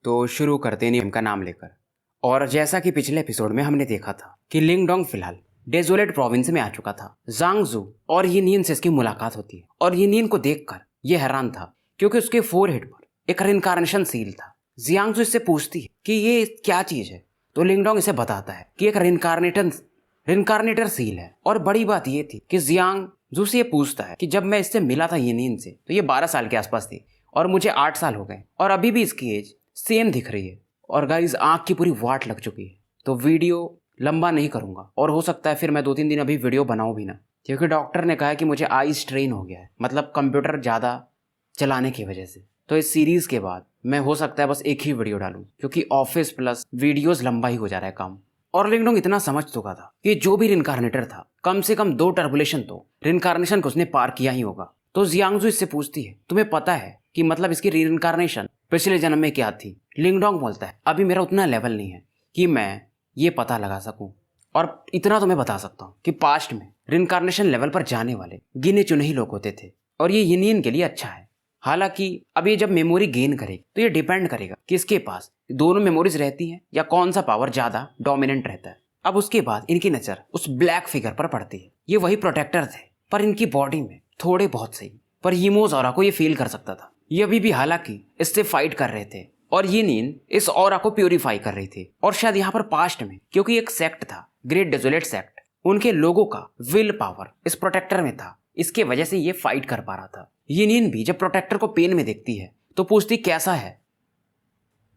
तो शुरू करते नियम का नाम लेकर। और जैसा कि पिछले एपिसोड में हमने देखा था कि लिंगडोंग फिलहाल डेजोलेट प्रोविंस में आ चुका था। जांगजू और यिनियन से इसकी मुलाकात होती है और यिनियन को देखकर यह हैरान था क्योंकि उसके फोरहेड पर एक रिनकार्नेशन सील था। जियांगजू इससे पूछती है कि ये क्या चीज है, तो लिंगडोंग इसे बताता है कि एक रिनकार्नेटर सील है। और बड़ी बात यह थी कि जियांगजू से ये पूछता है कि जब मैं इससे मिला था यिनियन से तो ये 12 साल के आसपास थी और मुझे 8 साल हो गए और अभी भी इसकी एज सेम दिख रही है। और गाइस आंख की पूरी वाट लग चुकी है। तो वीडियो लंबा नहीं करूंगा और हो सकता है फिर मैं 2-3 दिन अभी वीडियो बनाऊं भी ना, क्योंकि डॉक्टर ने कहा है कि मुझे आई स्ट्रेन हो गया है, मतलब कंप्यूटर ज़्यादा चलाने की वजह से। तो इस सीरीज़ के बाद मैं हो सकता है बस एक ही वीडियो डालूं, क्योंकि ऑफिस प्लस वीडियोस लंबा ही हो जा रहा है काम। और लिंगडोंग इतना समझ चुका था कि जो भी रिनकार्नेटर था कम से कम 2 टर्बुलेशन तो रिनकार्नेशन को उसने पार किया ही होगा। तो जियांगजू इससे पूछती है तुम्हें पता है कि मतलब इसकी रिनकार्नेशन पिछले जन्म में क्या थी। लिंगडोंग बोलता है अभी मेरा उतना लेवल नहीं है कि मैं ये पता लगा सकूं, और इतना तो मैं बता सकता हूँ कि पास्ट में रिनकार्नेशन लेवल पर जाने वाले गिने चुने ही लोग होते थे और ये यिनियन के लिए अच्छा है। हालांकि अब ये जब मेमोरी गेन करेगी तो ये डिपेंड करेगा कि इसके पास दोनों मेमोरीज रहती हैं या कौन सा पावर ज्यादा डोमिनेंट रहता है। अब उसके बाद इनकी नजर उस ब्लैक फिगर पर पड़ती है। ये वही प्रोटेक्टर थे पर इनकी बॉडी में थोड़े बहुत सही, पर हीमोस ऑरा को ये फील कर सकता था। ये अभी भी हालांकि इससे फाइट कर रहे थे और यिनियन इस ऑरा को प्यूरिफाई कर रही थी। और शायद यहाँ पर पास्ट में क्योंकि एक सेक्ट था ग्रेट डेजोलेट सेक्ट, उनके लोगों का विल पावर इस प्रोटेक्टर में था, इसके वजह से ये फाइट कर पा रहा था। यिनियन भी जब प्रोटेक्टर को पेन में देखती है तो पूछती कैसा है,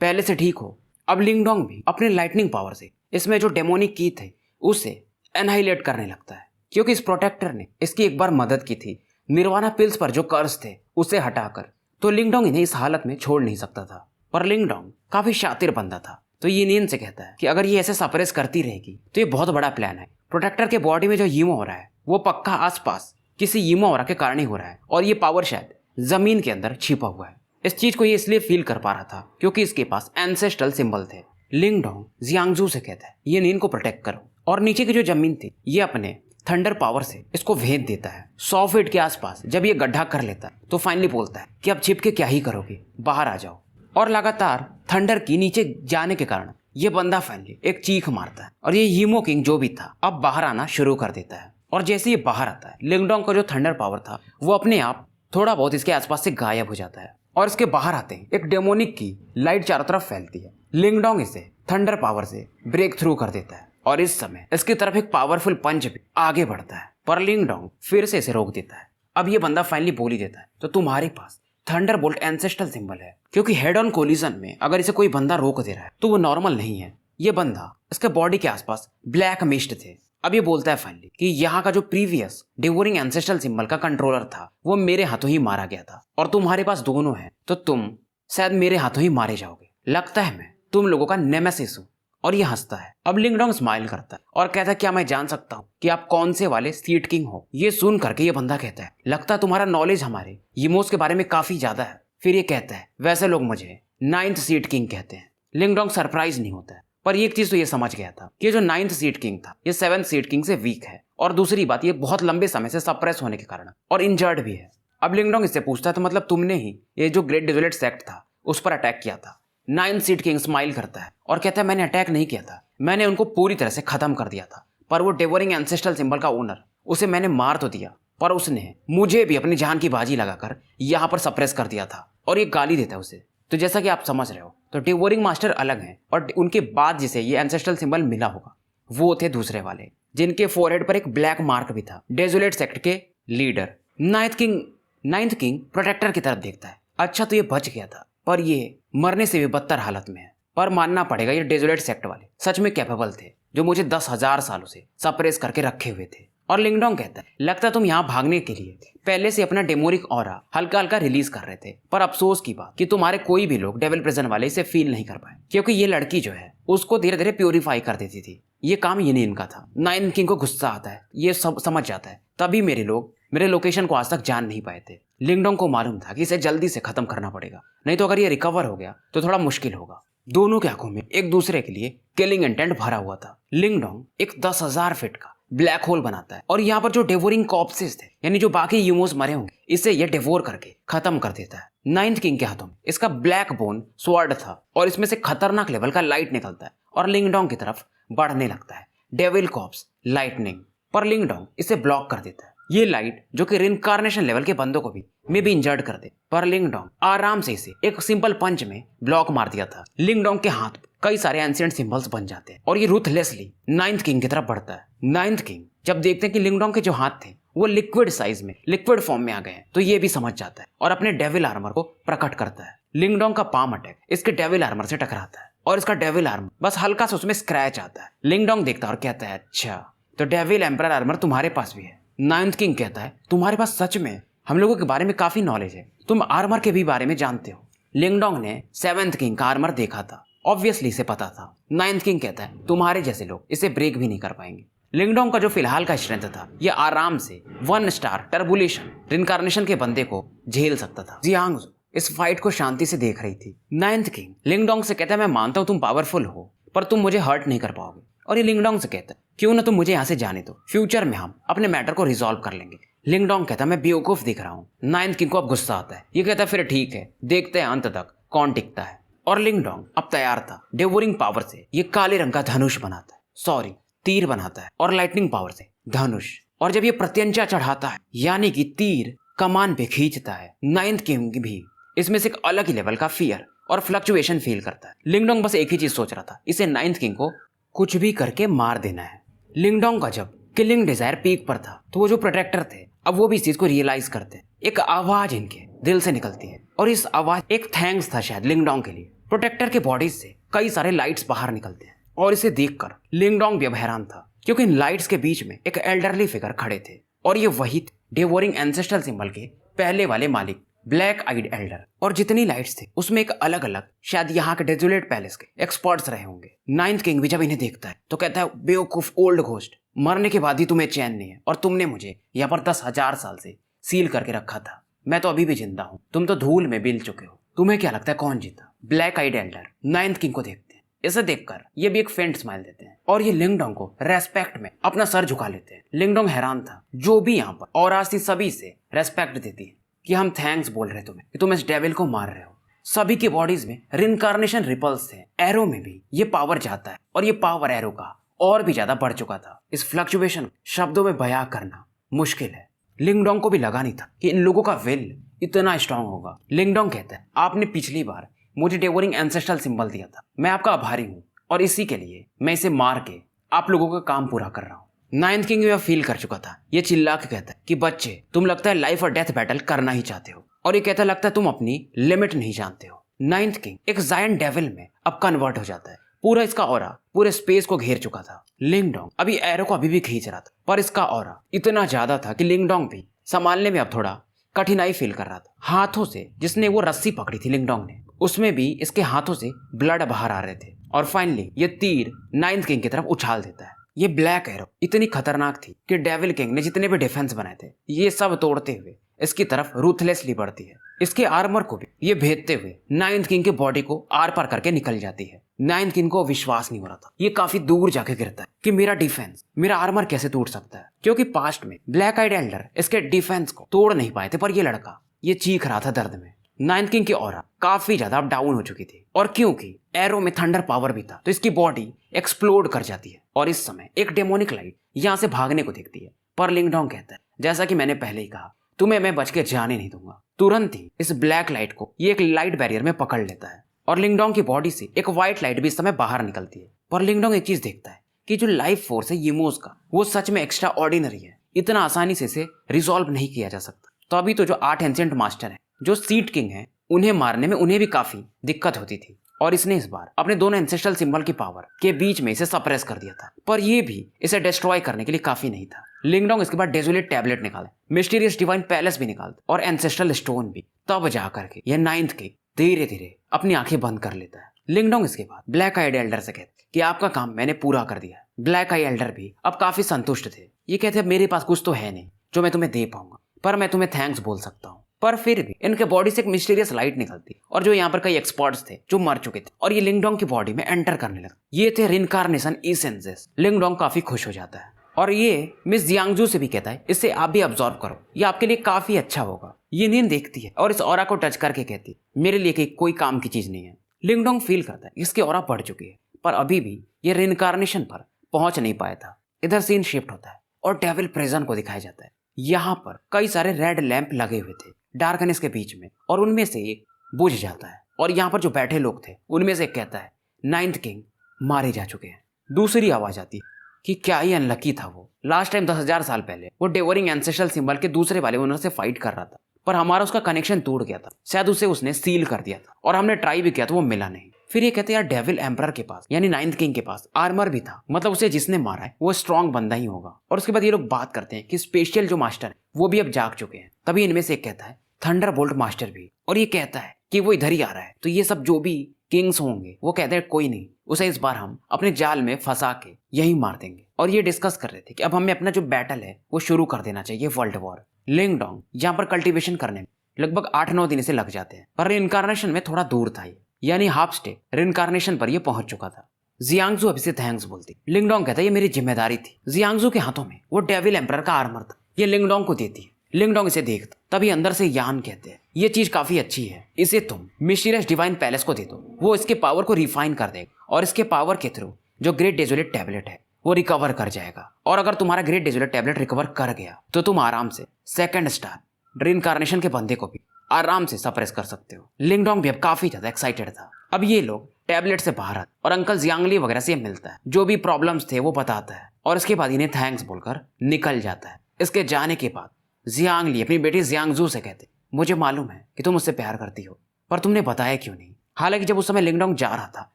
पहले से ठीक हो। अब लिंगडोंग भी अपने लाइटनिंग पावर से इसमें जो डेमोनिक की थे उसे एनहाइलेट करने लगता है, क्योंकि इस प्रोटेक्टर ने इसकी एक बार मदद की थी निर्वाणा पिल्स पर जो कर्ज थे उसे हटाकर। तो लिंगडोंग इन्हें इस हालत में छोड़ नहीं सकता था। पर लिंगडोंग काफी शातिर बंदा था, तो यिनियन से कहता है कि अगर ये ऐसे सप्रेस करती रहेगी तो ये बहुत बड़ा प्लान है। प्रोटेक्टर के बॉडी में जो हीमो हो रहा है वो पक्का आसपास किसी हीमो हो रहा के कारण ही हो रहा है, और ये पावर शायद जमीन के अंदर छिपा हुआ है। इस चीज को ये इसलिए फील कर पा रहा था क्योंकि इसके पास एंसेस्ट्रल सिंबल थे। लिंगडोंग जियांगजू से कहता है यिनियन को प्रोटेक्ट करो, और नीचे की जो जमीन थी ये अपने थंडर पावर से इसको भेद देता है 100 फीट के आसपास। जब ये गड्ढा कर लेता है तो फाइनली बोलता है कि अब छिप के क्या ही करोगे, बाहर आ जाओ। और लगातार थंडर की नीचे जाने के कारण ये बंदा फाइनली एक चीख मारता है और ये हीमो किंग जो भी था अब बाहर आना शुरू कर देता है। और जैसे ये बाहर आता है लिंगडोंग का जो थंडर पावर था वो अपने आप थोड़ा बहुत इसके आसपास से गायब हो जाता है, और इसके बाहर आते ही एक डेमोनिक की लाइट चारों तरफ फैलती है। लिंगडोंग इसे थंडर पावर से ब्रेक थ्रू कर देता है और इस समय इसकी तरफ एक पावरफुल पंच भी आगे बढ़ता है, पर लिंगडोंग फिर से इसे रोक देता है। अब ये बंदा फाइनली बोल ही देता है तो तुम्हारे पास थंडरबोल्ट एंसेस्ट्रल सिंबल है, क्योंकि हेड ऑन कोलिजन में अगर इसे कोई बंदा रोक दे रहा है तो वो नॉर्मल नहीं है। ये बंदा इसके बॉडी के आसपास ब्लैक मिस्ट थे। अब ये बोलता है फाइनली कि यहाँ का जो प्रीवियस डिवोरिंग एंसेस्ट्रल सिंबल का कंट्रोलर था वो मेरे हाथों ही मारा गया था, और तुम्हारे पास दोनों है तो तुम शायद मेरे हाथों ही मारे जाओगे। लगता है मैं तुम लोगों का नेमेसिस हूँ। और ये हंसता है। अब लिंगडोंग स्माइल करता है और कहता है क्या मैं जान सकता हूँ कि आप कौन से वाले सीड किंग हो। ये सुन करके ये बंदा कहता है लगता है तुम्हारा नॉलेज हमारे यिमोस के बारे में काफी ज्यादा है। फिर ये कहता है वैसे लोग मुझे 9th सीड किंग कहते हैं। लिंगडोंग सरप्राइज नहीं होता है, पर एक चीज तो ये समझ गया था कि जो 9th सीड किंग था ये 7th सीड किंग से वीक है, और दूसरी बात ये बहुत लंबे समय से सप्रेस होने के कारण और इंजर्ड भी है। अब लिंगडोंग इससे पूछता है तो मतलब तुमने ही ये जो ग्रेट डेजोलेट सेक्ट था उस पर अटैक किया था। 9th सीड किंग स्माइल करता है और कहता है मैंने अटैक नहीं किया था, मैंने उनको पूरी तरह से खत्म कर दिया था। पर वो डेवोरिंग एंसेस्ट्रल सिंबल का ओनर, उसे मैंने मार तो दिया पर उसने मुझे भी अपनी जान की बाजी लगाकर यहाँ पर सप्रेस कर दिया था। और ये गाली देता है उसे। तो जैसा कि आप समझ रहे हो तो डेवोरिंग मास्टर अलग हैं, और उनके बाद जिसे ये एंसेस्ट्रल सिंबल मिला होगा वो थे दूसरे वाले, जिनके फोरहेड पर एक ब्लैक मार्क भी था। डेजोलेट सेक्ट के लीडर 9th किंग प्रोटेक्टर की तरफ देखता है। अच्छा तो ये बच गया था, पर ये मरने से भी बदतर हालत में है। पर मानना पड़ेगा ये डेजोलेट सेक्ट वाले सच में कैपेबल थे, जो मुझे 10,000 सालों से सप्रेस करके रखे हुए थे। और लिंगडोंग कहता है लगता तुम यहाँ भागने के लिए पहले से अपना डेमोनिक ऑरा हल्का हल्का रिलीज कर रहे थे, पर अफसोस की बात कि तुम्हारे कोई भी लोग डेविल प्रिजन वाले इसे फील नहीं कर पाए, क्योंकि ये लड़की जो है उसको धीरे धीरे प्योरीफाई कर देती थी। ये काम यिनियन का था। 9th किंग को गुस्सा आता है, ये सब समझ जाता है, तभी मेरे लोग मेरे लोकेशन को आज तक जान नहीं पाए थे। लिंगडोंग को मालूम था कि इसे जल्दी से खत्म करना पड़ेगा, नहीं तो अगर ये रिकवर हो गया तो थोड़ा मुश्किल होगा। दोनों की आंखों में एक दूसरे के लिए किलिंग इंटेंट भरा हुआ था। लिंगडोंग एक 10,000 फीट का ब्लैक होल बनाता है और यहाँ पर जो डेवोरिंग कॉर्प्सेस थे यानी जो बाकी यूमोस मरे होंगे इसे ये डेवोर करके खत्म कर देता है। नाइन्थ किंग के हाथों में इसका ब्लैक बोन स्वॉर्ड था और इसमें से खतरनाक लेवल का लाइट निकलता है और लिंगडोंग की तरफ बढ़ने लगता है। डेविल कॉर्प्स लाइटनिंग, पर लिंगडोंग इसे ब्लॉक कर देता है। ये लाइट जो कि रिनकार्नेशन लेवल के बंदों को भी मे भी इंजर्ड कर दे, पर लिंगडोंग आराम से इसे एक सिंपल पंच में ब्लॉक मार दिया था। लिंगडोंग के हाथ पे कई सारे एंशिएंट सिंबल्स बन जाते हैं और ये रूथलेसली नाइन्थ किंग की तरफ बढ़ता है। नाइन्थ किंग जब देखते हैं कि लिंगडोंग के जो हाथ थे वो लिक्विड साइज में, लिक्विड फॉर्म में आ गए हैं, तो ये भी समझ जाता है और अपने डेविल आर्मर को प्रकट करता है। लिंगडोंग का पाम अटैक इसके डेविल आर्मर से टकराता है और इसका डेविल आर्मर बस हल्का सा उसमें स्क्रैच आता है। लिंगडोंग देखता है और कहता है, अच्छा तो डेविल एम्परर आर्मर तुम्हारे पास भी है। नाइन्थ किंग कहता है, तुम्हारे पास सच में हम लोगों के बारे में काफी नॉलेज है, तुम आर्मर के भी बारे में जानते हो। लिंगडोंग ने सेवेंथ किंग का आर्मर देखा था, ऑब्वियसली इसे पता था। नाइन्थ किंग कहता है, तुम्हारे जैसे लोग इसे ब्रेक भी नहीं कर पाएंगे। लिंगडोंग का जो फिलहाल का स्ट्रेंथ था ये आराम से 1 स्टार टर्बुलेशन रिनकार्नेशन के बंदे को झेल सकता था। जियांगजू इस फाइट को शांति से देख रही थी। नाइन्थ किंग लिंगडोंग से कहता है, मैं मानता हूं तुम पावरफुल हो पर तुम मुझे हर्ट नहीं कर पाओगे। और ये लिंगडोंग से कहता है, क्यों ना तुम मुझे यहाँ से जाने दो, फ्यूचर में हम अपने मैटर को रिजॉल्व कर लेंगे। लिंगडोंग कहता है, मैं बेवकूफ दिख रहा हूँ। नाइन्थ किंग को अब गुस्सा आता है। ये कहता है, फिर ठीक है, देखते हैं अंत तक कौन टिकता है। और लिंगडोंग अब तैयार था। डेवोरिंग पावर से ये काले रंग का धनुष बनाता है, सॉरी तीर बनाता है, और लाइटनिंग पावर से धनुष। और जब ये प्रत्यंचा चढ़ाता है यानी कि तीर कमान पे खींचता है, नाइन्थ किंग भी इसमें से एक अलग ही लेवल का फियर और फ्लक्चुएशन फील करता है। लिंगडोंग बस एक ही चीज सोच रहा था, इसे नाइन्थ किंग को कुछ भी करके मार देना है। लिंगडोंग का जब किलिंग डिजायर पीक पर था तो वो जो प्रोटेक्टर थे अब वो भी इस चीज को रियलाइज करते हैं। एक आवाज इनके दिल से निकलती है और इस आवाज एक थैंक्स था शायद लिंगडोंग के लिए। प्रोटेक्टर के बॉडी से कई सारे लाइट्स बाहर निकलते हैं और इसे देखकर लिंगडोंग भी अब हैरान था, क्योंकि इन लाइट्स के बीच में एक एल्डरली फिगर खड़े थे और ये वही थे डेवोरिंग एंसेस्ट्रल सिंबल के पहले वाले मालिक ब्लैक आइड एल्डर। और जितनी लाइट्स थे उसमें एक अलग अलग शायद यहाँ के डेजोलेट पैलेस के एक्सपर्ट्स रहे होंगे। नाइन्थ किंग भी जब इन्हें देखता है तो कहता है, बेवकूफ ओल्ड घोस्ट, मरने के बाद ही तुम्हें चैन नहीं है और तुमने मुझे यहाँ पर 10,000 साल से सील करके रखा था। मैं तो अभी भी जिंदा हूँ, तुम तो धूल में बिल चुके हो। तुम्हें क्या लगता है कौन जीता? ब्लैक आइड एल्डर नाइन्थ किंग को देखते हैं। इसे देखकर ये भी एक फेंट स्माइल देते हैं और ये लिंगडोंग को रेस्पेक्ट में अपना सर झुका लेते हैं। लिंगडोंग हैरान था, जो भी यहाँ पर और आज सभी से रेस्पेक्ट देती है कि हम थैंक्स बोल रहे तुम्हें कि तुम इस डेविल को मार रहे हो। सभी की बॉडीज में रिनकार्नेशन रिपल्स थे। एरो में भी ये पावर जाता है और ये पावर एरो का और भी ज्यादा बढ़ चुका था। इस फ्लक्चुएशन शब्दों में बयां करना मुश्किल है। लिंगडोंग को भी लगा नहीं था कि इन लोगों का विल इतना स्ट्रांग होगा। लिंगडोंग कहता है, आपने पिछली बार मुझे डेवोरिंग एंसेस्ट्रल सिंबल दिया था, मैं आपका आभारी हूँ और इसी के लिए मैं इसे मार के आप लोगों का काम पूरा कर रहा हूँ। नाइन्थ किंग में फील कर चुका था। ये चिल्ला के कहता है कि बच्चे, तुम लगता है लाइफ और डेथ बैटल करना ही चाहते हो। और ये कहता लगता है तुम अपनी लिमिट नहीं जानते हो। नाइन्थ किंग एक जायंट डेविल में अब कन्वर्ट हो जाता है। पूरा इसका ऑरा पूरे स्पेस को घेर चुका था। लिंगडोंग अभी एरो को अभी भी खींच रहा था, पर इसका ऑरा इतना ज्यादा था कि लिंगडोंग भी संभालने में अब थोड़ा कठिनाई फील कर रहा था। हाथों से जिसने वो रस्सी पकड़ी थी लिंगडोंग ने, उसमें भी इसके हाथों से ब्लड बाहर आ रहे थे। और फाइनली ये तीर नाइन्थ किंग की तरफ उछाल देता है। ये ब्लैक एरो इतनी खतरनाक थी कि डेविल किंग ने जितने भी डिफेंस बनाए थे ये सब तोड़ते हुए इसकी तरफ रूथलेसली बढ़ती है। इसके आर्मर को भी ये भेदते हुए नाइन्थ किंग के बॉडी को आर पार करके निकल जाती है। नाइन्थ किंग को विश्वास नहीं हो रहा था। ये काफी दूर जाके गिरता है कि मेरा डिफेंस, मेरा आर्मर कैसे टूट सकता है, क्योंकि पास्ट में ब्लैक आइड एल्डर इसके डिफेंस को तोड़ नहीं पाए थे, पर ये लड़का ये चीख रहा था दर्द में। नाइन्थ किंग की ऑरा काफी ज्यादा अब डाउन हो चुकी थी और क्योंकि एरो में थंडर पावर भी था तो इसकी बॉडी एक्सप्लोड कर जाती है और इस समय एक डेमोनिक लाइट यहाँ से भागने को देखती है। पर लिंगडोंग कहता है, जैसा कि मैंने पहले ही कहा, तुम्हें मैं बच के जाने नहीं दूंगा। तुरंत ही इस ब्लैक लाइट को ये एक लाइट बैरियर में पकड़ लेता है और लिंगडोंग की बॉडी से एक व्हाइट लाइट भी इस समय बाहर निकलती है। पर लिंगडोंग एक चीज देखता है कि जो लाइफ फोर्स है यिमोस का, वो सच में एक्स्ट्रा ऑर्डिनरी है, इतना आसानी से इसे रिजॉल्व नहीं किया जा सकता। तो अभी तो जो 8 एंशिएंट मास्टर है, जो सीड किंग है, उन्हें मारने में उन्हें भी काफी दिक्कत होती थी और इसने इस बार अपने दोनों एंसेस्ट्रल सिंबल की पावर के बीच में इसे सप्रेस कर दिया था। पर यह भी इसे डिस्ट्रॉय करने के लिए काफी नहीं था। लिंगडोंग इसके बाद डेजोलेट टैबलेट निकाले, मिस्टीरियस डिवाइन पैलेस भी निकालता और एंसेस्ट्रल स्टोन भी। तब जाकर के यह नाइन्थ किंग धीरे धीरे अपनी आंखें बंद कर लेता है। लिंगडोंग इसके बाद ब्लैक आइड एल्डर से कहते कि आपका काम मैंने पूरा कर दिया। ब्लैक आई एल्डर भी अब काफी संतुष्ट थे। ये कहते मेरे पास कुछ तो है नहीं जो मैं तुम्हें दे पाऊंगा, पर मैं तुम्हें थैंक्स बोल सकता हूँ। पर फिर भी इनके बॉडी से एक मिस्टीरियस लाइट निकलती और जो यहाँ पर कई एक्सपर्ट्स थे जो मर चुके थे और ये लिंगडोंग की बॉडी में एंटर करने लगे। ये थे रिनकार्नेशन एसेंसेस। लिंगडोंग काफी खुश हो जाता है और ये मिस जियांगजू से भी कहता है इसे आप भी ऑब्जर्व करो, ये आपके लिए काफी अच्छा होगा। ये नीन देखती है और इस ऑरा को टच करके कहती है मेरे लिए कोई काम की चीज नहीं है। लिंगडोंग फील करता है इसकी ऑरा बढ़ चुकी है, पर अभी भी ये रिइंकार्नेशन पर पहुंच नहीं पाया था। इधर सीन शिफ्ट होता है और डेविल प्रिजन को दिखाया जाता है। यहाँ पर कई सारे रेड लैंप लगे हुए थे डार्कनेस के बीच में, और उनमें से एक बुझ जाता है और यहाँ पर जो बैठे लोग थे उनमें से एक कहता है 9th किंग मारे जा चुके हैं। दूसरी आवाज आती है कि क्या ही अनलकी था वो, लास्ट टाइम 10,000 साल पहले वो डेवरिंग एंसेस्ट्रल सिंबल के दूसरे वाले ओनर से फाइट कर रहा था, पर हमारा उसका कनेक्शन टूट गया था, शायद उसे उसने सील कर दिया था और हमने ट्राई भी किया तो वो मिला नहीं। फिर ये कहते हैं यार डेविल एम्परर के पास यानी 9th किंग के पास आर्मर भी था, मतलब उसे जिसने मारा है वो स्ट्रॉन्ग बंदा ही होगा। और उसके बाद ये लोग बात करते हैं कि स्पेशल जो मास्टर है वो भी अब जाग चुके हैं। तभी इनमें से एक कहता है थंडरबोल्ट मास्टर भी, और ये कहता है कि वो इधर ही आ रहा है। तो ये सब जो भी किंग्स होंगे वो कहते हैं कोई नहीं, उसे इस बार हम अपने जाल में फंसा के यही मार देंगे। और ये डिस्कस कर रहे थे कि अब हमें अपना जो बैटल है वो शुरू कर देना चाहिए, वर्ल्ड वॉर। लिंगडोंग यहाँ पर कल्टीवेशन करने में लगभग 8-9 दिन से लग जाते हैं, पर रिइंकार्नेशन में थोड़ा दूर था ये, यानी हाफ स्टे रिइंकार्नेशन पर ये पहुंच चुका था। जियांगजू अभी से थैंक्स बोलती। लिंगडोंग कहता है ये मेरी जिम्मेदारी थी। जियांगजू के हाथों में वो डेविल एम्परर का आर्मर था, ये लिंगडोंग को देती है। लिंगडोंग इसे देखता, तभी अंदर से यान कहते हैं ये चीज काफी अच्छी है, इसे तुम मिस्टीरियस डिवाइन पैलेस को दे दो, वो इसके पावर को रिफाइन कर देगा और इसके पावर के थ्रू जो ग्रेट डेजोलेट टैबलेट है वो रिकवर कर जाएगा। और अगर तुम्हारा ग्रेट डेजोलेट टैबलेट रिकवर कर गया तो तुम आराम से 2nd स्टार रिइंकार्नेशन के बंदे को भी आराम से सप्रेस कर सकते हो। लिंगडोंग भी अब काफी ज्यादा एक्साइटेड था। अब ये लोग टैबलेट से बाहर आते और अंकल जियांगली वगैरह से मिलता है, जो भी प्रॉब्लम्स थे वो बताता है और इसके बाद इन्हें थैंक्स बोलकर निकल जाता है। इसके जाने के बाद जियांगली अपनी बेटी जियांगजू से कहते मुझे मालूम है कि तुम मुझसे प्यार करती हो, पर तुमने बताया क्यों नहीं। हालांकि जब उस समय लिंगडोंग जा रहा था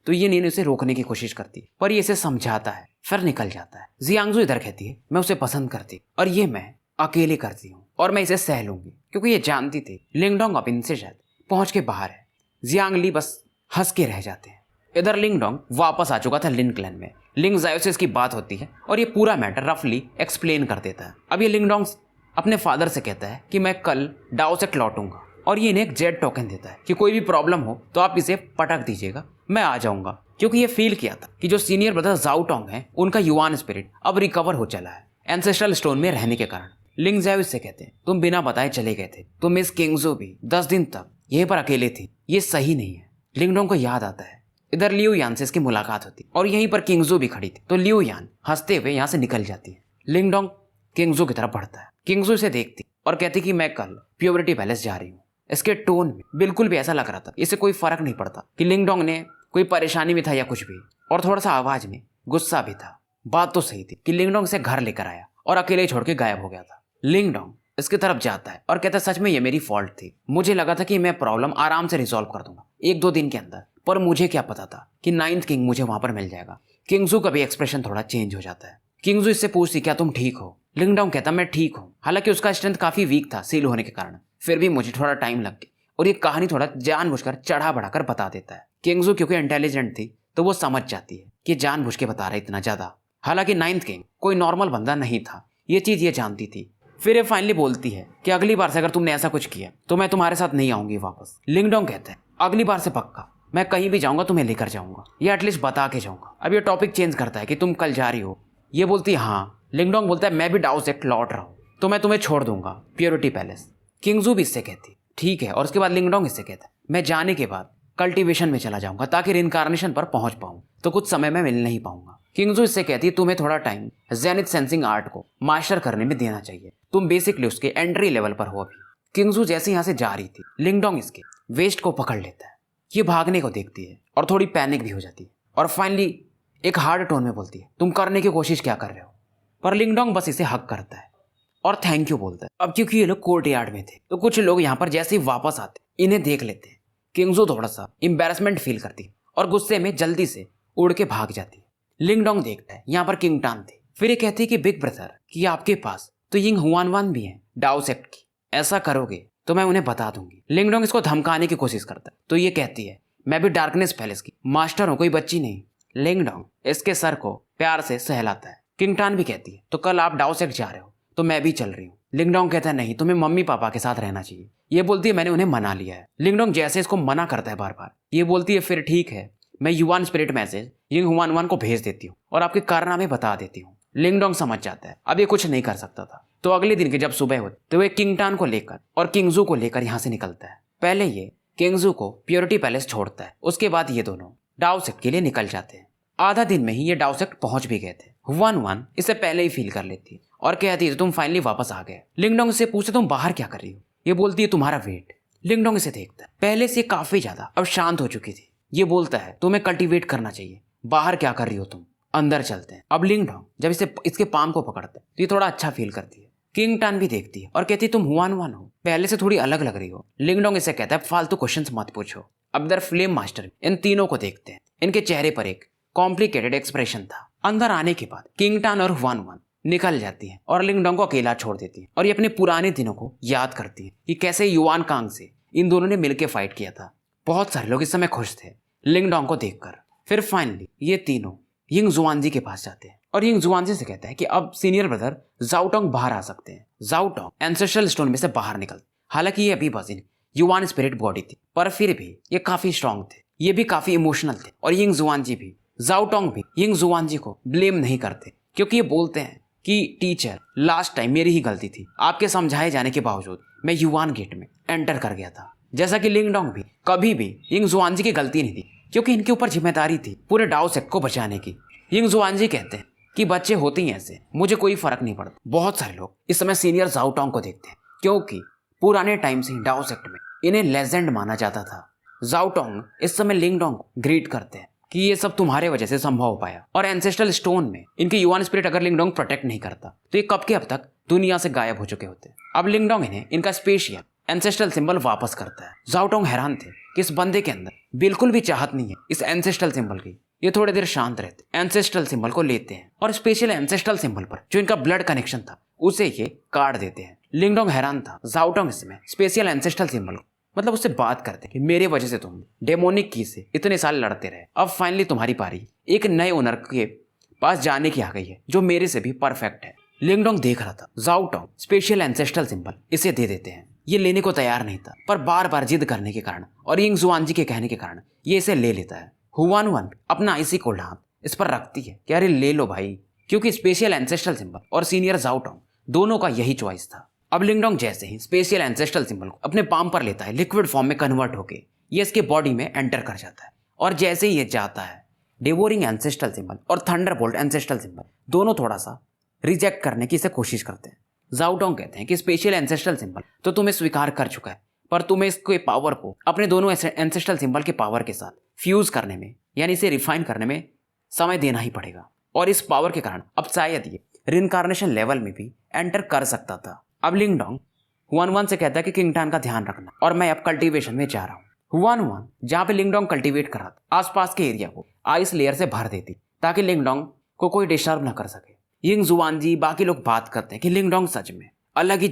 तो ये नीन उसे रोकने की कोशिश करती, पर ये इसे समझाता है, फिर निकल जाता है। जियांगजू इधर कहती है मैं उसे पसंद करती और ये मैं अकेले करती हूँ और मैं इसे सह लूंगी, क्योंकि ये जानती थी लिंगडोंग अब इनसे शायद पहुंच के बाहर है। जियांगली बस हंस के रह जाते हैं। इधर लिंगडोंग वापस आ चुका था लिन क्लैन में। लिंग जायो से इसकी बात होती है और ये पूरा मैटर रफली एक्सप्लेन कर देता है। अब ये लिंगडोंग अपने फादर से कहता है कि मैं कल डाओ से लौटूंगा और ये इन्हें एक जेड टोकन देता है कि कोई भी प्रॉब्लम हो तो आप इसे पटक दीजिएगा, मैं आ जाऊंगा। क्योंकि ये फील किया था कि जो सीनियर ब्रदर जाओ टोंग है उनका युआन स्पिरिट अब रिकवर हो चला है एंसेस्ट्रल स्टोन में रहने के कारण। लिंग जायो इससे कहते हैं तुम बिना बताए चले गए थे, तो मिस किंगजो भी 10 दिन तक यहीं पर अकेले थी, ये सही नहीं है। लिंगडोंग को याद आता है इधर लियू यान से इसकी मुलाकात होती और यहीं पर किंगजो भी खड़ी थी, तो लियू यान हंसते हुए यहाँ से निकल जाती है। लिंगडोंग किंगजो की तरफ बढ़ता है। किंगजो इसे देखती और कहती कि मैं कल प्योरिटी पैलेस जा रही हूँ। इसके टोन में बिल्कुल भी ऐसा लग रहा था इसे कोई फर्क नहीं पड़ता कि लिंगडोंग ने कोई परेशानी में था या कुछ भी, और थोड़ा सा आवाज में गुस्सा भी था। बात तो सही थी कि लिंगडोंग से घर लेकर आया और अकेले छोड़ के गायब हो गया था। लिंगडोंग इसकी तरफ जाता है और कहता है सच में ये मेरी फॉल्ट थी, मुझे लगा था कि मैं प्रॉब्लम आराम से रिजॉल्व कर दूंगा 1-2 दिन के अंदर, पर मुझे क्या पता था कि 9th किंग मुझे वहां पर मिल जाएगा। किंगजू का भी एक्सप्रेशन थोड़ा चेंज हो जाता है। किंगजू इससे पूछती क्या तुम ठीक हो। लिंगडोंग कहता मैं ठीक हूँ, हालांकि उसका स्ट्रेंथ काफी वीक था सील होने के कारण, फिर भी मुझे थोड़ा टाइम लग गया और ये कहानी थोड़ा जानबूझकर चढ़ा बढ़ाकर बता देता है। किंगजू क्योंकि इंटेलिजेंट थी तो वो समझ जाती है कि जानबूझ के बता रहा है इतना ज्यादा। हालांकि 9th किंग कोई नॉर्मल बंदा नहीं था, ये चीज ये जानती थी। फिर ये फाइनली बोलती है कि अगली बार से अगर तुमने ऐसा कुछ किया तो मैं तुम्हारे साथ नहीं आऊंगी वापस। लिंगडोंग कहता है अगली बार से पक्का, मैं कहीं भी जाऊंगा तुम्हें लेकर जाऊंगा, या एटलीस्ट बता के जाऊंगा। अब ये टॉपिक चेंज करता है कि तुम कल जा रही हो। ये बोलती है हाँ। लिंगडोंग बोलता है मैं भी डाओ से लौट रहा हूँ तो मैं तुम्हें छोड़ दूंगा प्योरिटी पैलेस। किंगजू भी इससे कहती ठीक है, और उसके बाद लिंगडोंग इससे कहता है मैं जाने के बाद कल्टीवेशन में चला जाऊंगा ताकि रिइंकार्नेशन पर पहुंच पाऊं, तो कुछ समय में मिल नहीं पाऊंगा। किंगजू इससे कहती है तुम्हें थोड़ा टाइम जेनिथ सेंसिंग आर्ट को मास्टर करने में देना चाहिए, तुम बेसिकली उसके एंट्री लेवल पर हो अभी। किंगजू जैसे यहाँ से जा रही थी लिंगडोंग इसके वेस्ट को पकड़ लेता है। ये भागने को देखती है और थोड़ी पैनिक भी हो जाती है और फाइनली एक हार्ड टोन में बोलती है तुम करने की कोशिश क्या कर रहे हो। पर लिंगडोंग बस इसे हक करता है और थैंक यू बोलता है। अब क्योंकि ये लोग कोर्ट यार्ड में थे तो कुछ लोग यहाँ पर जैसे ही वापस आते इन्हें देख लेते हैं। किंगजू थोड़ा सा एम्बैरेसमेंट फील करती है और गुस्से में जल्दी से उड़ के भाग जाती है। लिंगडोंग देखता है यहाँ पर किंग टान थे, फिर ये कहती है कि बिग ब्रदर कि आपके पास तो यिंग हुआनवान भी है डाओ सेक्ट की, ऐसा करोगे तो मैं उन्हें बता दूंगी। लिंगडोंग इसको धमकाने की कोशिश करता है तो ये कहती है मैं भी डार्कनेस पैलेस की मास्टर हूँ, कोई बच्ची नहीं। लिंगडोंग इसके सर को प्यार से सहलाता है। किंगटान भी कहती है तो कल आप डाओ सेक्ट जा रहे हो तो मैं भी चल रही हूँ। लिंगडोंग कहता है नहीं, तुम्हें मम्मी पापा के साथ रहना चाहिए। ये बोलती है मैंने उन्हें मना लिया है। लिंगडोंग जैसे इसको मना करता है बार बार, ये बोलती है फिर ठीक है, मैं युआन स्पिरिट मैसेज यिंग हुआनवान को भेज देती हूँ और आपके कारनामे बता देती हूँ। लिंगडोंग समझ जाता है अब ये कुछ नहीं कर सकता था। तो अगले दिन की जब सुबह होती तो वो किंगटान को लेकर और किंगजू को लेकर यहाँ से निकलता है। पहले ये किंगजू को प्योरिटी पैलेस छोड़ता है, उसके बाद ये दोनों डाओ सेक्ट के लिए निकल जाते हैं। आधा दिन में ही ये डाओ सेक्ट पहुंच भी गए थे। हुआन वन इसे पहले ही फील कर लेती और कहती है तुम फाइनली वापस आ गए। लिंगडोंग से पूछे तुम बाहर क्या कर रही हो? ये बोलती है तुम्हारा वेट। लिंगडोंग इसे देखता है, पहले से काफी ज्यादा अब शांत हो चुकी थी। ये बोलता है तुम्हें कल्टीवेट करना चाहिए, बाहर क्या कर रही हो तुम, अंदर चलते हैं। अब लिंगडोंग जब इसे इसके पाम को पकड़ता है तो ये थोड़ा अच्छा फील करती है। किंगटान भी देखती है और कहती है तुम हुआन वन हो, पहले से थोड़ी अलग लग रही हो। लिंगडोंग इसे कहता है फालतू क्वेश्चंस मत पूछो। अब इधर फ्लेम मास्टर इन तीनों को देखते हैं। इनके चेहरे पर एक कॉम्प्लिकेटेड एक्सप्रेशन था। अंदर आने के बाद किंगटान और हुआन वन निकल जाती है और लिंगडोंग को अकेला छोड़ देती है और ये अपने पुराने दिनों को याद करती है कि कैसे युआन कांग से इन दोनों ने मिलकर फाइट किया था। बहुत सारे लोग इस समय खुश थे लिंगडोंग को देखकर। फिर फाइनली ये तीनों यिंग जुआनजी के पास जाते हैं और यिंग जुआनजी से कहता है कि अब सीनियर ब्रदर जाओटोंग बाहर आ सकते हैं। जाओटोंग एंसेस्ट्रल स्टोन में से बाहर निकलते। हालांकि ये अभी बस इन युआन स्पिरिट बॉडी थी, पर फिर भी ये काफी स्ट्रांग थे, ये भी काफी इमोशनल थे। और यिंग जुआनजी भी, जाओटोंग भी यिंग जुआनजी को ब्लेम नहीं करते, क्योंकि ये बोलते हैं कि टीचर लास्ट टाइम मेरी ही गलती थी, आपके समझाए जाने के बावजूद मैं युआन गेट में एंटर कर गया था। जैसा कि लिंगडोंग भी कभी भी यिंग जुआनजी की गलती नहीं थी, क्योंकि इनके ऊपर जिम्मेदारी थी पूरे डाओ सेक्ट को बचाने की। यिंग जुआनजी कहते हैं कि बच्चे होते ही ऐसे, मुझे कोई फर्क नहीं पड़ता। बहुत सारे लोग इस समय सीनियर जाओटोंग को देखते हैं, क्योंकि पुराने टाइम से ही डाओ सेक्ट में इन्हें लेजेंड माना जाता था। जाओटोंग इस समय लिंगडोंग को ग्रीट करते हैं कि ये सब तुम्हारे वजह से संभव हो पाया, और एंसेस्ट्रल स्टोन में इनके युआन स्पिरिट अगर लिंगडोंग प्रोटेक्ट नहीं करता तो ये कब के अब तक दुनिया से गायब हो चुके होते। अब लिंगडोंग इन्हें इनका स्पेशल एंसेस्ट्रल सिंबल वापस करता है। जाओटोंग हैरान थे कि इस बंदे के अंदर बिल्कुल भी चाहत नहीं है इस एंसेस्ट्रल सिंबल की। ये थोड़ी देर शांत रहते, एंसेस्ट्रल सिंबल को लेते हैं और स्पेशल एंसेस्ट्रल सिंबल पर जो इनका ब्लड कनेक्शन था उसे ये काट देते हैं। लिंगडोंग हैरान था। जाओटोंग इसमें स्पेशल एंसेस्ट्रल सिंबल मतलब उससे बात करते कि मेरे वजह से तुम डेमोनिक की से इतने साल लड़ते रहे, अब फाइनली तुम्हारी पारी एक नए ओनर के पास जाने की आ गई है जो मेरे से भी परफेक्ट है। लिंगडोंग देख रहा था जाओटोंग स्पेशल एंसेस्ट्रल सिंबल इसे दे देते हैं। ये लेने को तैयार नहीं था, पर बार बार जिद करने के कारण और यिंग जुआनजी के कहने के कारण ये इसे ले लेता है। हुआन वन अपना आईसी कोल्ड हाथ इस पर रखती है कि अरे ले लो भाई, क्योंकि स्पेशल एंसेस्ट्रल सिंबल और सीनियर जाओटोंग दोनों का यही चॉइस था। अब लिंगडोंग जैसे ही स्पेशल एंसेस्ट्रल सिंबल को अपने पाम पर लेता है, लिक्विड फॉर्म में कन्वर्ट होके ये इसके बॉडी में एंटर कर जाता है। और जैसे ही ये जाता है, डिवोरिंग एंसेस्ट्रल सिंबल और थंडरबोल्ट एंसेस्ट्रल सिंबल दोनों थोड़ा सा रिजेक्ट करने की इसे कोशिश करते हैं। जाओटोंग कहते हैं कि स्पेशल एंसेस्ट्रल सिंबल तो तुम्हें स्वीकार कर चुका है, पर तुम्हें इसके पावर को अपने दोनों एंसेस्ट्रल सिंबल के पावर के साथ फ्यूज करने में, यानी इसे रिफाइन करने में समय देना ही पड़ेगा। और इस पावर के कारण अब शायद ये रिइंकार्नेशन लेवल में भी एंटर कर सकता था। अब लिंगडोंग हुआन वन से कहता है कि किंगटान का ध्यान रखना, और मैं अब कल्टीवेशन में जा रहा हूँ। हुआन वन जहाँ पे लिंगडोंग कल्टीवेट कर रहा था आसपास के एरिया को आइस लेयर से भर देती ताकि लिंगडोंग को कोई डिस्टर्ब ना कर सके। यिंग जुआनजी बाकी लोग बात करते हैं कि लिंगडोंग सच में अलग ही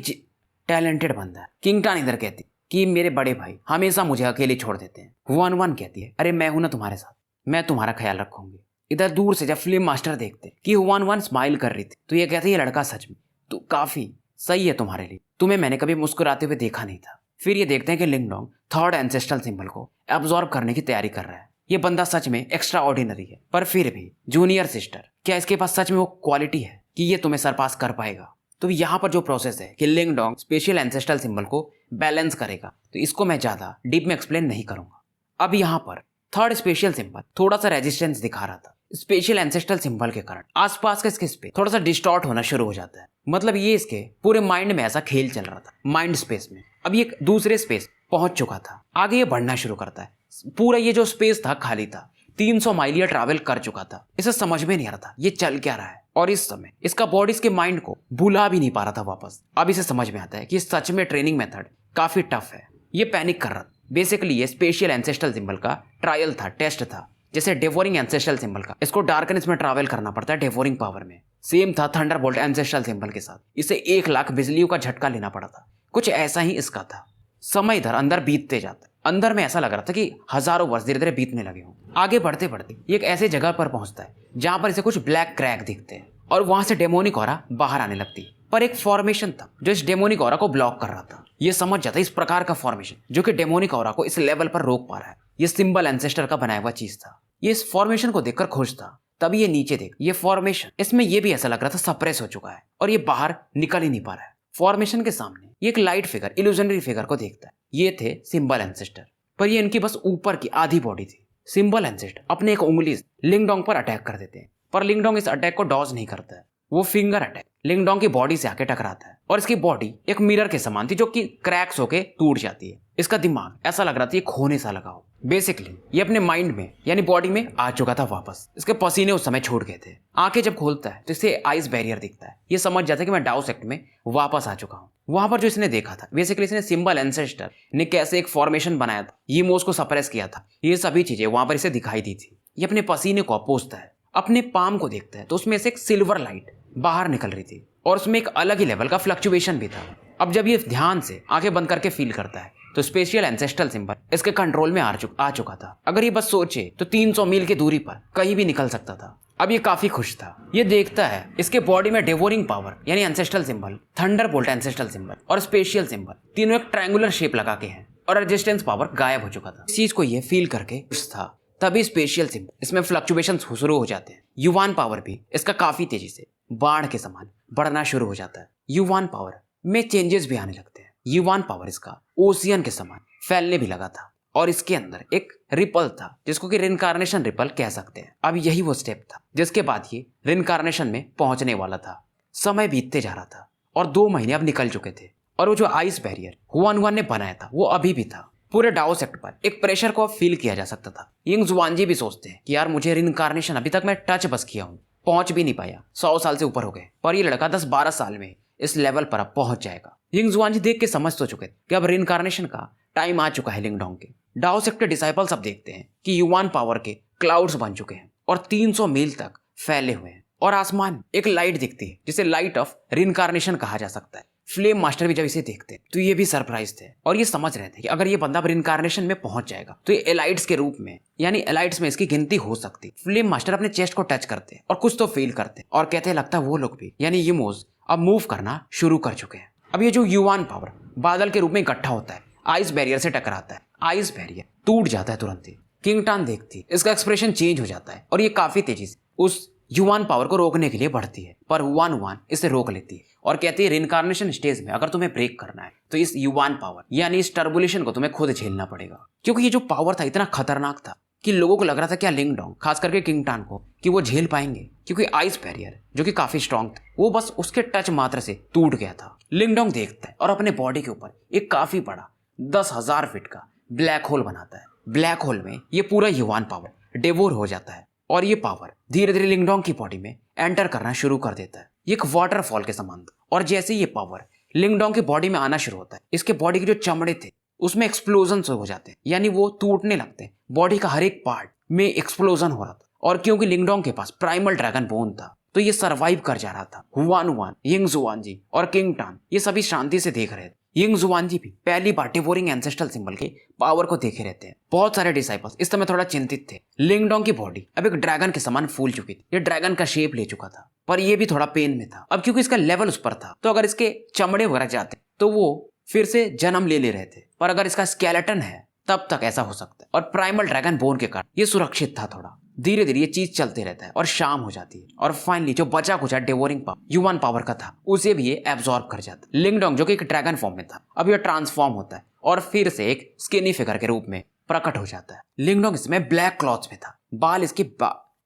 टैलेंटेड बंदा है। किंगटान इधर कहती कि मेरे बड़े भाई हमेशा मुझे अकेले छोड़ देते हैं। हुआन वन कहती है अरे मैं हूं ना तुम्हारे साथ, मैं तुम्हारा ख्याल रखूंगी। इधर दूर से जब फिल्म मास्टर देखते कि हुआन वन स्माइल कर रही थी तो ये कहते ये लड़का सच में तो काफी सही है तुम्हारे लिए, तुम्हें मैंने कभी मुस्कुराते हुए देखा नहीं था। फिर ये देखते हैं कि लिंगडोंग थर्ड एंसेस्ट्रल सिंबल को एब्जॉर्ब करने की तैयारी कर रहा है। ये बंदा सच में एक्स्ट्रा ऑर्डिनरी है, पर फिर भी जूनियर सिस्टर, क्या इसके पास सच में वो क्वालिटी है कि ये तुम्हें सरपास कर पाएगा? तो यहाँ पर जो प्रोसेस है कि लिंगडोंग स्पेशल एंसेस्ट्रल सिंबल को बैलेंस करेगा, तो इसको मैं ज्यादा डीप में एक्सप्लेन नहीं करूंगा। अब यहाँ पर थर्ड स्पेशल सिंबल थोड़ा सा रेजिस्टेंस दिखा रहा था। स्पेशल एंसेस्ट्रल सिंबल के कारण आसपास के इसके स्पेस थोड़ा सा डिस्टॉर्ट होना शुरू हो जाता है। मतलब ये इसके पूरे माइंड में ऐसा खेल चल रहा था, माइंड स्पेस में। अब ये दूसरे स्पेस पहुंच चुका था, आगे ये बढ़ना शुरू करता है। पूरा ये जो स्पेस था खाली था, 300 माइल ये ट्रैवल कर चुका था। इसे समझ में नहीं आ रहा था ये चल क्या रहा है, और इस समय इसका बॉडी इसके माइंड को भुला भी नहीं पा रहा था वापस। अब इसे समझ में आता है कि सच में ट्रेनिंग मेथड काफी टफ है। ये पैनिक कर रहा था। बेसिकली ये स्पेशल एंसेस्ट्रल सिंबल का ट्रायल था, टेस्ट था, जैसे डेवोरिंग एंसेस्ट्रल सिंबल का। इसको डार्कनेस में ट्रैवल करना पड़ता है डेवोरिंग पावर में। सेम था थंडरबोल्ट एंसेस्ट्रल सिंबल के साथ, इसे 1 लाख बिजलियों का झटका लेना पड़ा था। कुछ ऐसा ही इसका था। समय इधर अंदर बीतते जाता, अंदर में ऐसा लग रहा था कि हजारों वर्ष धीरे धीरे बीतने लगे हों। आगे बढ़ते बढ़ते ये एक ऐसे जगह पर पहुंचता है जहां पर इसे कुछ ब्लैक क्रैक दिखते हैं, और वहां से डेमोनिक ऑरा बाहर आने लगती है। पर एक फॉर्मेशन था जो इस डेमोनिक ऑरा को ब्लॉक कर रहा था। ये समझ जाता है इस प्रकार का फॉर्मेशन जो कि डेमोनिक ऑरा को इस लेवल पर रोक पा रहा है, ये सिंबल एंसेस्टर का बनाया हुआ चीज था। ये इस फॉर्मेशन को देखकर खुश था, तभी ये नीचे देख, ये फॉर्मेशन, इसमें ये भी ऐसा लग रहा था सप्रेस हो चुका है और ये बाहर निकल ही नहीं पा रहा है। फॉर्मेशन के सामने ये एक लाइट फिगर, इल्यूजनरी फिगर को देखता है। ये थे सिंबल एंसेस्टर, पर ये इनकी बस ऊपर की आधी बॉडी थी। सिंबल एंसेस्टर अपने एक उंगली से लिंगडोंग पर अटैक कर देते हैं, पर लिंगडोंग इस अटैक को डॉज नहीं करता है। वो फिंगर अटैक लिंगडोंग की बॉडी से आके टकराता है और इसकी बॉडी एक मिरर के समान थी जो कि क्रैक्स होके टूट जाती है। इसका दिमाग ऐसा लग रहा था ये खोने सा लगा हो। बेसिकली ये अपने माइंड में यानी बॉडी में आ चुका था वापस। इसके पसीने उस समय छूट गए थे। आंखें जब खोलता है तो इसे आइस बैरियर दिखता है। ये समझ जाता है कि मैं डाउ सेक्ट में वापस आ चुका हूँ। वहां पर जो इसने देखा था, बेसिकली इसने सिंबल एंसेस्टर ने कैसे एक फॉर्मेशन बनाया था, ये मोस को सप्रेस किया था, ये सभी चीजें वहां पर इसे दिखाई दी थी। ये अपने पसीने को पोंछता है, अपने पाम को देखता है तो उसमें से एक सिल्वर लाइट बाहर निकल रही थी और उसमें एक अलग ही लेवल का फ्लक्चुएशन भी था। अब जब ये ध्यान से आंखें बंद करके फील करता है तो स्पेशियल एंसेस्ट्रल सिंबल इसके कंट्रोल में आ चुका था। अगर ये बस सोचे तो 300 मील की दूरी पर कहीं भी निकल सकता था। अब ये काफी खुश था। ये देखता है इसके बॉडी में डेवोरिंग पावर यानी ancestral symbol, Thunderbolt ancestral symbol और स्पेशियल सिंबल, तीनों एक ट्रायंगुलर शेप लगा के हैं और रेजिस्टेंस पावर गायब हो चुका था। इस चीज को ये फील करके खुश था। तभी स्पेशियल सिंबल इसमें फ्लक्चुएशन शुरू हो जाते हैं। युवान पावर भी इसका काफी तेजी से बाढ़ के समान बढ़ना शुरू हो जाता है। युवान पावर में चेंजेस भी आने लगते हैं। युवान पावर इसका ओशियन के समान फैलने भी लगा था और इसके अंदर एक रिपल था जिसको कि रिनकार्नेशन रिपल कह सकते हैं। अब यही वो स्टेप था जिसके बाद ये रिनकार्नेशन में पहुंचने वाला था। समय बीतते जा रहा था और 2 महीने अब निकल चुके थे और वो जो आइस बैरियर हुआन ने बनाया था वो अभी भी था। पूरे डाओ सेक्ट पर एक प्रेशर को फील किया जा सकता था। यिंग जुआनजी भी सोचते हैं कि यार मुझे रिनकार्नेशन अभी तक मैं टच बस किया हूँ, पहुंच भी नहीं पाया। 100 साल से ऊपर हो गए, पर ये लड़का 10-12 साल में इस लेवल पर अब पहुंच जाएगा। यिंग जुआनजी देख के समझ तो चुके थे कि अब रिनकार्नेशन का टाइम आ चुका है लिंगडोंग के। डाओ सेक्ट के डिसाइपल्स अब देखते हैं कि युवान पावर के क्लाउड्स बन चुके हैं और 300 मील तक फैले हुए हैं और आसमान एक लाइट दिखती है जिसे लाइट ऑफ रिनकार्नेशन कहा जा सकता है। फ्लेम मास्टर भी जब इसे देखते हैं तो ये भी सरप्राइज थे और ये समझ रहे थे कि अगर ये बंदा रिनकार्नेशन में पहुंच जाएगा तो ये एलाइट्स के रूप में यानी एलाइट्स में इसकी गिनती हो सकती। फ्लेम मास्टर अपने चेस्ट को टच करते हैं और कुछ तो फील करते हैं और कहते हैं लगता है वो लोग भी यानी यमोस अब मूव करना शुरू कर चुके हैं। अब ये जो युवान पावर बादल के रूप में इकट्ठा होता है, आइस बैरियर से टकराता है, आइस बैरियर टूट जाता है तुरंत ही। किंगटान देखती, इसका एक्सप्रेशन चेंज हो जाता है और ये काफी तेजी से उस युवान पावर को रोकने के लिए बढ़ती है, पर हुआन इसे रोक लेती है और कहती है रिनकार्नेशन स्टेज में अगर तुम्हें ब्रेक करना है तो इस युवान पावर यानी इस टर्बुलेशन को तुम्हें खुद झेलना पड़ेगा। क्योंकि ये जो पावर था इतना खतरनाक था कि लोगों को लग रहा था क्या लिंगडोंग, खास करके किंगटान को, कि वो झेल पाएंगे, क्योंकि आइस बैरियर जो कि काफी स्ट्रांग था वो बस उसके टच मात्र से टूट गया था। लिंगडोंग देखता है और अपने बॉडी के ऊपर एक काफी बड़ा 10,000 फीट का ब्लैक होल बनाता है। ब्लैक होल में ये पूरा युवान पावर डिवोर हो जाता है और ये पावर धीरे धीरे लिंगडोंग की बॉडी में एंटर करना शुरू कर देता है। ये एक वाटरफॉल के समान था और जैसे ये पावर लिंगडोंग की बॉडी में आना शुरू होता है, इसके बॉडी के जो चमड़े थे उसमें एक्सप्लोजन हो जाते हैं, यानी वो टूटने लगते हैं। बॉडी का हर एक पार्ट में एक्सप्लोजन हो रहा था और क्योंकि लिंगडोंग के पास प्राइमल ड्रैगन बोन था तो ये सरवाइव कर जा रहा था। हुआन, यिंग जुआनजी और किंगटान ये सभी शांति से देख रहे थे। यिंग जुआनजी भी पहली बार डिवोरिंग एंसेस्ट्रल सिंबल के पावर को देखे रहते हैं। बहुत सारे डिसाइपल्स इस समय थोड़ा चिंतित थे। लिंगडोंग की बॉडी अब एक ड्रैगन के समान फूल चुकी थी, ये ड्रैगन का शेप ले चुका था, पर ये भी थोड़ा पेन में था। अब क्योंकि इसका लेवल उस पर था तो अगर इसके चमड़े वगैरह जाते तो वो फिर से जन्म ले रहे थे, पर अगर इसका स्केलेटन है तब तक ऐसा हो सकता है और प्राइमल ड्रैगन बोन के कारण ये सुरक्षित था। थोड़ा धीरे धीरे ये चीज चलते रहता है और शाम हो जाती है और फाइनली जो बचा कुचा डिवोरिंग पावर युवान पावर का था उसे भी ये एब्जॉर्ब कर जाता है। लिंगडोंग जो कि एक ड्रैगन फॉर्म में था अब ये ट्रांसफॉर्म होता है और फिर से एक स्किनी फिगर के रूप में प्रकट हो जाता है। लिंगडोंग इसमें ब्लैक क्लॉथ्स में था, बाल इसके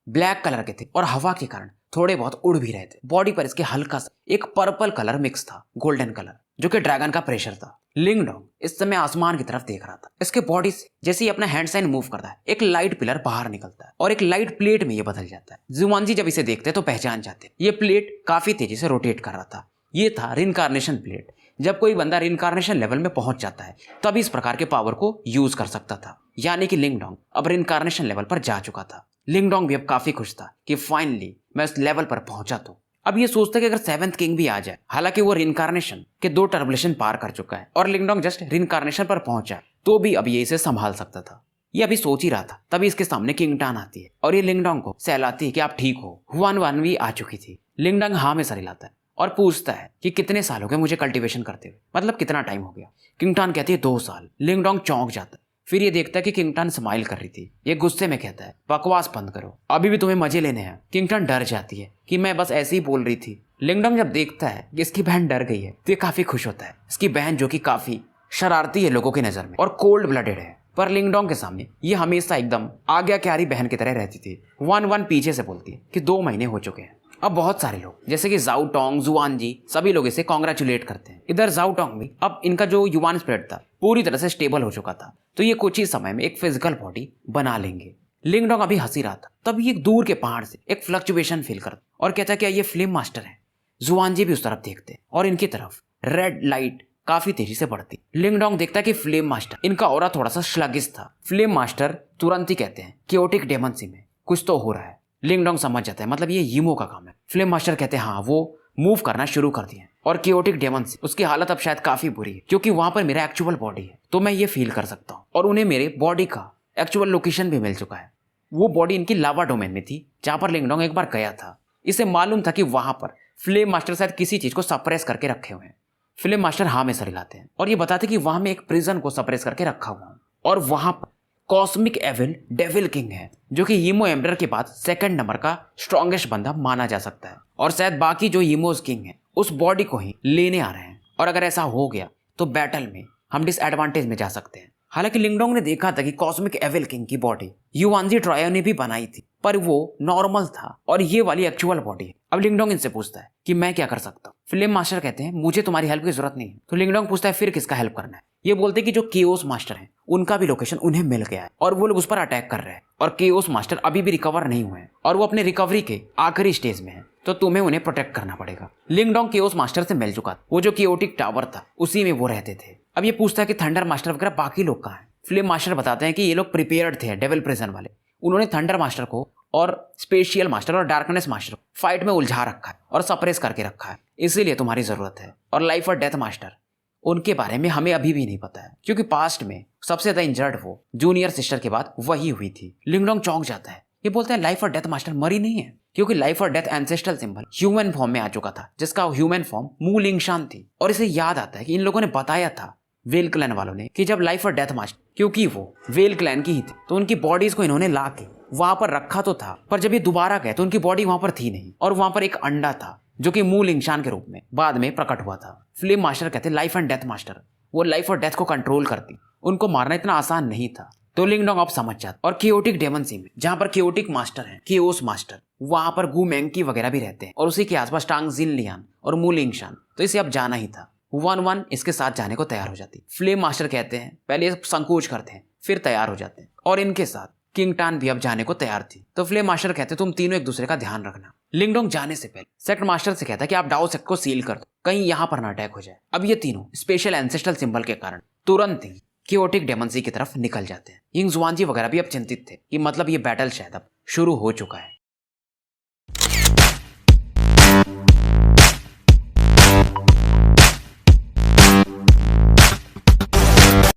ब्लैक कलर के थे और हवा के कारण थोड़े बहुत उड़ भी रहे थे। बॉडी पर इसके हल्का सा एक पर्पल कलर मिक्स था, गोल्डन कलर, जो कि ड्रैगन का प्रेशर था। लिंगडोंग इस समय आसमान की तरफ देख रहा था। इसके बॉडी से जैसे ही अपना हैंड साइन मूव करता है एक लाइट पिलर बाहर निकलता है और एक लाइट प्लेट में ये बदल जाता है। जुआनजी जब इसे देखते हैं तो पहचान जाते हैं, ये प्लेट काफी तेजी से रोटेट कर रहा था। ये था रिनकार्नेशन प्लेट। जब कोई बंदा रिनकार्नेशन लेवल में पहुंच जाता है तब इस प्रकार के पावर को यूज कर सकता था, यानी कि लिंगडोंग अब रिनकार्नेशन लेवल पर जा चुका था। लिंगडोंग भी अब काफी खुश था कि फाइनली मैं उस लेवल पर पहुंचा। तो अब ये सोचता है कि अगर 7th किंग भी आ जाए, हालांकि वो रिनकार्नेशन के 2 टर्बुलेशन पार कर चुका है और लिंगडोंग जस्ट रिनकार्नेशन पर पहुंचा तो भी अब ये इसे संभाल सकता था। ये अभी सोच ही रहा था तभी इसके सामने किंगटान आती है और ये लिंगडोंग को सहलाती है कि आप ठीक हो। हुआन भी आ चुकी थी। लिंगडोंग हाँ में सर हिलाता है और पूछता है कि कितने साल हो गए मुझे कल्टीवेशन करते हुए, मतलब कितना टाइम हो गया। किंगटान कहती है 2 साल। लिंगडोंग चौंक जाता है फिर ये देखता है कि किंगटन स्माइल कर रही थी। ये गुस्से में कहता है बकवास बंद करो, अभी भी तुम्हें मजे लेने हैं। किंगटन डर जाती है कि मैं बस ऐसे ही बोल रही थी। लिंगडोंग जब देखता है कि इसकी बहन डर गई है तो ये काफी खुश होता है। इसकी बहन जो कि काफी शरारती है लोगों की नजर में और कोल्ड ब्लडेड है, पर लिंगडोंग के सामने ये हमेशा एकदम आज्ञाकारी बहन की तरह रहती थी। वन पीछे से बोलती है कि 2 महीने हो चुके हैं। अब बहुत सारे लोग जैसे कि जाओ टोंग, जुआन जी, सभी लोग इसे कॉन्ग्रेचुलेट करते हैं। इधर जाओ टोंग भी अब इनका जो युवान स्प्रिट था पूरी तरह से स्टेबल हो चुका था, तो ये कुछ ही समय में एक फिजिकल बॉडी बना लेंगे। लिंगडोंग अभी हंसी रहा था, तभी एक दूर के पहाड़ से एक फ्लक्चुएशन फील करता और कहता क्या ये फ्लेम मास्टर है। जुआन जी भी उस तरफ देखते और इनकी तरफ रेड लाइट काफी तेजी से बढ़ती। लिंगडोंग देखता है कि फ्लेम मास्टर, इनका ऑरा थोड़ा सा स्लगिश था। फ्लेम मास्टर तुरंत ही कहते हैं केओटिक डेमंसी में कुछ तो हो रहा है। लिंगडोंग समझ जाता है मतलब ये यीमो का काम है। फ्लेम मास्टर कहते हैं हाँ वो मूव करना शुरू कर दिए और केओटिक डेमंसी उसकी हालत अब शायद काफी बुरी है क्योंकि वहां पर मेरा एक्चुअल बॉडी है, तो मैं ये फील कर सकता हूँ। और उन्हें मेरे बॉडी का एक्चुअल लोकेशन भी मिल चुका है। वो बॉडी इनकी लावा डोमेन में थी जहां पर लिंगडोंग एक बार गया था। इसे मालूम था कि वहां पर फ्लेम मास्टर शायद किसी चीज को सप्रेस करके रखे हुए हैं। फ्लेम मास्टर हाँ में सर हिलाते हैं और ये बताते कि वहां में एक प्रिजन को सप्रेस करके रखा हुआ है और वहां पर कॉस्मिक एविल डेविल किंग है जो कि यीमो एम्परर के बाद 2nd नंबर का स्ट्रॉन्गेस्ट बंदा माना जा सकता है और शायद बाकी जो यीमोस किंग है उस बॉडी को ही लेने आ रहे हैं। और अगर ऐसा हो गया तो बैटल में हम डिसएडवांटेज में जा सकते हैं। हालांकि लिंगडोंग ने देखा था कि कॉस्मिक एविल किंग की बॉडी युआनजी ट्रायो ने भी बनाई थी, पर वो नॉर्मल था और ये वाली एक्चुअल बॉडी है। अब लिंगडोंग इनसे पूछता है कि मैं क्या कर सकता हूँ। फ्लेम मास्टर कहते हैं मुझे तुम्हारी हेल्प की जरूरत नहीं है। तो लिंगडोंग पूछता है फिर किसका हेल्प करना है। ये बोलते हैं कि जो केओस मास्टर है उनका भी लोकेशन उन्हें मिल गया है और वो लोग उस पर अटैक कर रहे हैं और केओस मास्टर अभी भी रिकवर नहीं हुए हैं और वो अपने रिकवरी के आखिरी स्टेज में है, तो तुम्हें उन्हें प्रोटेक्ट करना पड़ेगा। लिंगडोंग केओस मास्टर से मिल चुका था, वो जो केओटिक टावर था उसी में वो रहते थे। अब ये पूछता है कि थंडर मास्टर वगैरह बाकी लोग कहाँ हैं। फ्लेम मास्टर बताते हैं कि ये लोग प्रिपेयर्ड थे डेविल प्रिजन वाले, उन्होंने थंडर मास्टर को और स्पेशियल मास्टर और डार्कनेस मास्टर को फाइट में उलझा रखा है और सप्रेस करके रखा है, इसीलिए तुम्हारी जरूरत है। और लाइफ और डेथ मास्टर उनके बारे में हमें अभी भी नहीं पता है क्योंकि पास्ट में सबसे ज्यादा इंजर्ड वो जूनियर सिस्टर के बाद वही हुई थी। लिंगडोंग चौंक जाता है, ये बोलता है लाइफ और डेथ मास्टर मरी नहीं है क्योंकि लाइफ और death ancestral symbol human form में आ चुका था जिसका ह्यूमन फॉर्म मू लिंगशान थी। और इसे याद आता है कि इन लोगों ने बताया था वेल क्लैन वालों ने कि जब लाइफ और डेथ मास्टर, क्योंकि वो वेल क्लैन की ही थी, तो उनकी बॉडीज को इन्होंने ला के वहां पर रखा तो था, पर जब ये दोबारा गए तो उनकी बॉडी वहां पर थी नहीं और वहां पर एक अंडा था जो कि मू लिंगशान के रूप में बाद में प्रकट हुआ था। फ्लेम मास्टर कहते लाइफ एंड डेथ मास्टर वो लाइफ और डेथ को कंट्रोल करती, उनको मारना इतना आसान नहीं था। तो लिंगडोंग अब समझ जाता। और केओटिक डेमंसी में जहां पर केओटिक मास्टर है, केओस मास्टर, वहां पर गु मेंकी वगैरह भी रहते हैं और उसी के आसपास टांग जिन लियान और मू लिंगशान, तो इसे अब जाना ही था। 1-1 इसके साथ जाने को तैयार हो जाती। फ्लेम मास्टर कहते हैं पहले ये संकोच करते हैं फिर तैयार हो जाते हैं और इनके साथ किंगटन भी अब जाने को तैयार थी। तो फ्लेम मास्टर कहते हैं तुम तीनों एक दूसरे का ध्यान रखना। लिंगडोंग जाने से पहले सेक्ट मास्टर से कहता है कि आप डाओ सेक्ट को सील कर दो, कहीं यहाँ पर ना अटैक हो जाए। अब ये तीनों स्पेशल एंसेस्ट्रल सिंबल के कारण तुरंत ही केओटिक डेमंसी की तरफ निकल जाते हैं। यिंग जुआनजी वगैरह भी अब चिंतित थे कि मतलब ये बैटल शायद अब शुरू हो चुका है।